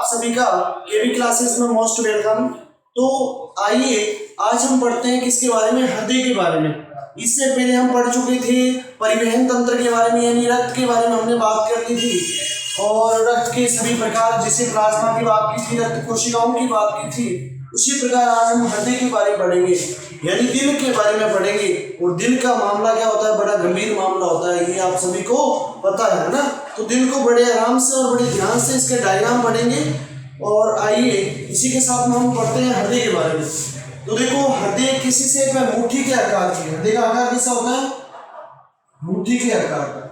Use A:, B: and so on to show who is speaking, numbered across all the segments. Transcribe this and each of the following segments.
A: सभी का केवी क्लासेस में मोस्ट वेलकम। तो आइए आज हम पढ़ते हैं किसके बारे में, हृदय के बारे में। इससे पहले हम पढ़ चुके थे परिवहन तंत्र के बारे में, यानी रक्त के बारे में हमने बात कर ली थी, और रक्त के सभी प्रकार, जैसे प्लाज्मा की बात की थी, रक्त कोशिकाओं की बात की थी, उसी प्रकार आज हम हृदय के बारे में पढ़ेंगे, यानी दिल के बारे में पढ़ेंगे। और दिल का मामला क्या होता है, बड़ा गंभीर मामला होता है, ये आप सभी को पता है ना। तो दिल को बड़े आराम से और बड़े ध्यान से इसके डायग्राम पढ़ेंगे। और आइए इसी के साथ में हम पढ़ते हैं हृदय के बारे में। तो देखो, हृदय किसी से मुट्ठी के आकार की, हृदय का आकार कैसा होता है, मुट्ठी के आकार का,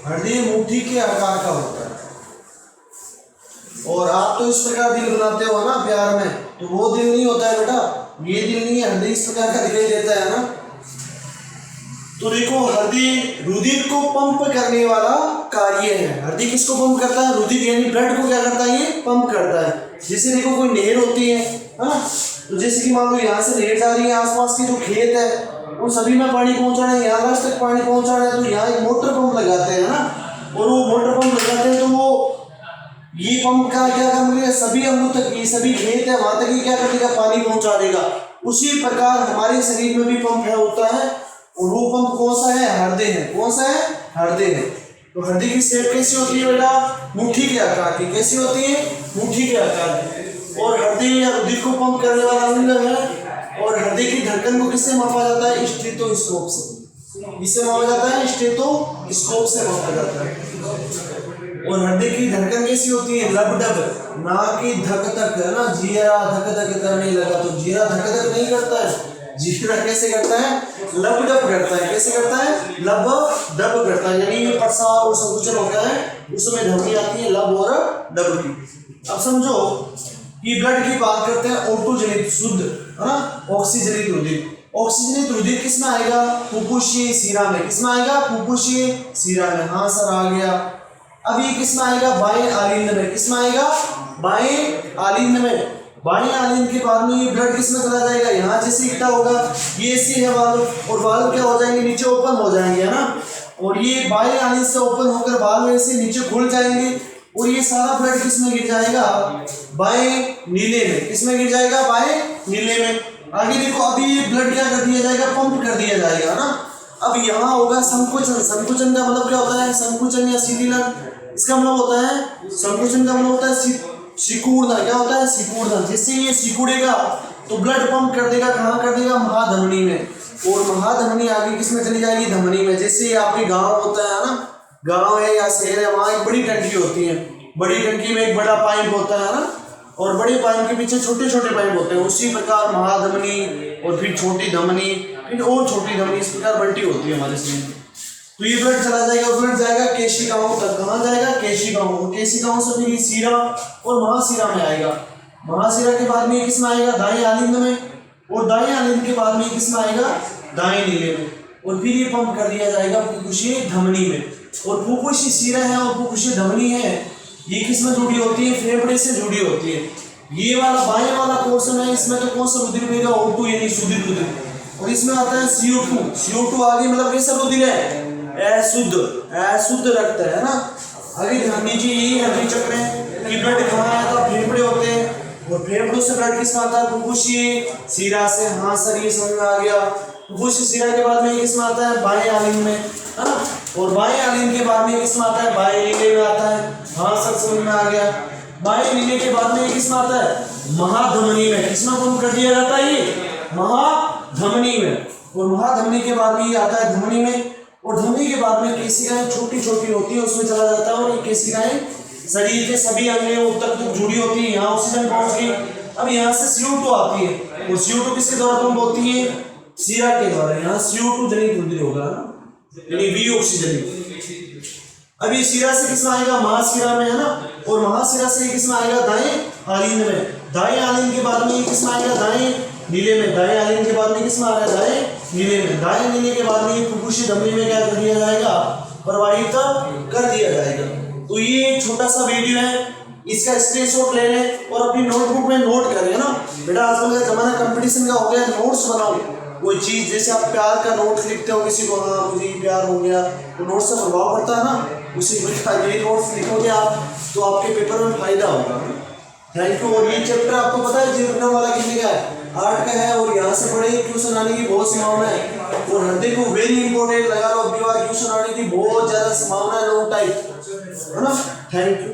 A: हृदय मुट्ठी के आकार का होता है। और आप तो इस प्रकार दिल बनाते हो ना प्यार में, तो वो दिल नहीं होता है बेटा, ये दिल नहीं है, हृदय इस प्रकार का दिखाई देता है ना। तो देखो, हृदय रुधिर को पंप करने वाला कार्य है। हृदय किसको पंप करता है, रुधिर यानी ब्लड को क्या करता है, ये पंप करता है। जैसे देखो कोई नहर होती है ना, तो जैसे कि मान लो यहाँ से नहर जा रही है, आसपास के जो खेत है उन सभी में पानी पहुंचाना है, यहाँ लास्ट तक पानी पहुंचाना है, तो यहाँ एक मोटर पंप लगाते हैं ना, और वो मोटर पंप लगाते हैं तो वो ये पंप का क्या काम करेगा, सभी अंगों तक, ये सभी खेत है वहां तक ही क्या करेगा, पानी पहुंचा देगा। उसी प्रकार हमारे शरीर में भी पंप है होता है, और वो पंप कौन सा है, हृदय है। कौन सा है, हृदय है। तो हृदय की शेप कैसी होती है बेटा, मुट्ठी के आकार की। कैसी होती है, मुट्ठी के आकार की। और हृदय या रुधिर को पंप करने वाला अंग है। और हृदय की धड़कन को किससे मापा जाता है, स्टेथोस्कोप से। इससे मापा जाता है, स्टेथोस्कोप से मापा जाता है। और हृदय की धड़कन कैसी होती है, लब डब, ना कि धक धक, है ना, जीरा धक धक करने लगा, तो जीरा धक धक नहीं करता है, जीरा कैसे करता है, लब डब करता है। कैसे करता है, लब डब करता है, यानी प्रसार और संकुचन होता है, उसमें ध्वनि आती है लब और डब की। अब समझो कि ब्लड की बात करते हैं, O2 जनित शुद्ध, है ना, ऑक्सीजनित रुधिर। ऑक्सीजनित रुधिर किसमें आएगा, फुफ्फुसीय शिरा में। किसमें आएगा, फुफ्फुसीय शिरा में। हाँ सर, आ गया। अब ये किसमें आएगा, बाएं आलिंद में। किसमें आएगा, बाएं आलिंद में। बाएं आलिंद के बाद में ये ब्लड किसमें चला जाएगा, यहाँ जैसे इकट्ठा होगा, ये ऐसे है वाल्व, और वाल्व क्या हो जाएंगे, नीचे ओपन हो जाएंगे, है ना। और ये बाएं आलिंद से ओपन होकर वाल्व ऐसे नीचे खुल जाएंगे, और ये सारा ब्लड किसमें गिर जाएगा, बाएं नीले में। किसमें गिर जाएगा, बाएं नीले में। आगे देखो, अभी ये ब्लड क्या कर दिया जाएगा, पंप कर दिया जाएगा ना। अब यहाँ होगा संकुचन। संकुचन का मतलब क्या होता है, संकुचन या शीतलन, इसका मतलब होता है, संकुचन का मतलब होता है सिकुड़ना। क्या होता है, सिकुड़ना। जैसे ये सिकुड़ेगा तो ब्लड पंप कर देगा, कहाँ कर देगा, महाधमनी में। और महाधमनी आगे किसमें चली जाएगी, धमनी में। जैसे आपके गांव होता है ना, गांव है या शहर है, वहाँ एक बड़ी टंकी होती है, बड़ी टंकी में एक बड़ा पाइप होता है ना, और बड़े पाइप के पीछे छोटे छोटे पाइप होते हैं। उसी प्रकार महाधमनी, और फिर छोटी धमनी, फिर और छोटी धमनी, इस प्रकार बंटी होती है हमारे शरीर में। तो ये ब्लड चला जाएगा, ब्लड जाएगा केशिकाओं तक। कहाँ जाएगा, केशिकाओं। केशिकाओं से फिर सीरा और महाशिरा में आएगा। महाशिरा के बाद में किसमें आएगा, दाएं आलिंद में। और दाएं आलिंद के बाद में किसमें आएगा, दाएं नीले में। और फिर ये पंप कर दिया जाएगा फुफ्फुसीय धमनी में। और फुफ्फुसीय शिरा है और फुफ्फुसीय धमनी है, ये किसमें जुड़ी होती है, फेफड़े से जुड़ी होती है। ये वाला बाएं वाला पोर्शन है, इसमें तो कौन सा रुधिर मिलेगा, O2 यानी शुद्ध रुधिर। और इसमें आता है CO2। CO2 आगे मतलब कैसा रुधिर है, अशुद्ध रक्त है ना। आगे ध्यान दीजिए, यही हृदय चक्र है कि ब्लड कहाँ आया था, फेफड़े होते हैं, और फेफड़ों से ब्लड किसमें आता है, फुफ्फुसीय शिरा से। हाँ सर, ये समझ में आ गया। फुफ्फुसीय शिरा के बाद में किसमें आता है, बाएं आलिंद में, है ना। और बाएं आलिंद के बाद में किसमें आता है, बाएं नीले में आता है। हाँ सर, समझ में आ गया। बाएं नीले के बाद में किसमें आता है, महाधमनी में। किसमें पंप कर दिया जाता है, ये महाधमनी में। और महाधमनी के बाद में ये आता है धमनी में। और धमनी के बाद में केशिकाएं छोटी छोटी होती है, उसमें चला जाता है। और ये केशिकाएं शरीर के सभी अंगों तक जुड़ी होती है। यहाँ ऑक्सीजन पहुंच गई। अब यहाँ से CO2 आती है, और CO2 किसके द्वारा पंप होती है, शिरा के द्वारा। यहाँ CO2 जनित रुधिर होगा ना, यानी V ऑक्सीजन। अब ये शिरा से किसमें आएगा, महाशिरा में, है ना। और महाशिरा से किसमें आएगा, दाएं आलिंद में। दाएं आलिंद के बाद में किसमें आएगा, दाएं नीले में। दाएं आलिंद के बाद में किसमें आ रहा है, दाएं नीले में। दाएं नीले के बाद में फुफ्फुसीय धमनी में क्या कर दिया जाएगा, प्रवाहित कर दिया जाएगा। तो ये छोटा सा वीडियो है, इसका स्क्रीनशॉट ले लें और अपनी नोटबुक में नोट करें, है ना बेटा। आजकल का जमाना कंपटीशन का हो गया, नोट्स बनाओ, कोई चीज़, जैसे आप प्यार का नोट लिखते हो किसी को, हाँ मुझे प्यार हो गया, तो नोट से प्रभाव पड़ता है ना, उसी प्रकार ये नोट्स लिखोगे आप तो आपके पेपर में फायदा होगा। Thank you. और ये चैप्टर आपको पता है जीवन वाला कितने का है, 8 का है, और यहाँ से पढ़े ट्यूशन आने की बहुत संभावना है। और हृदय को वेरी इंपॉर्टेंट लगा लो, अगली बार ट्यूशन आने की बहुत ज़्यादा संभावना है, लॉन्ग टाइम, है ना। Thank you.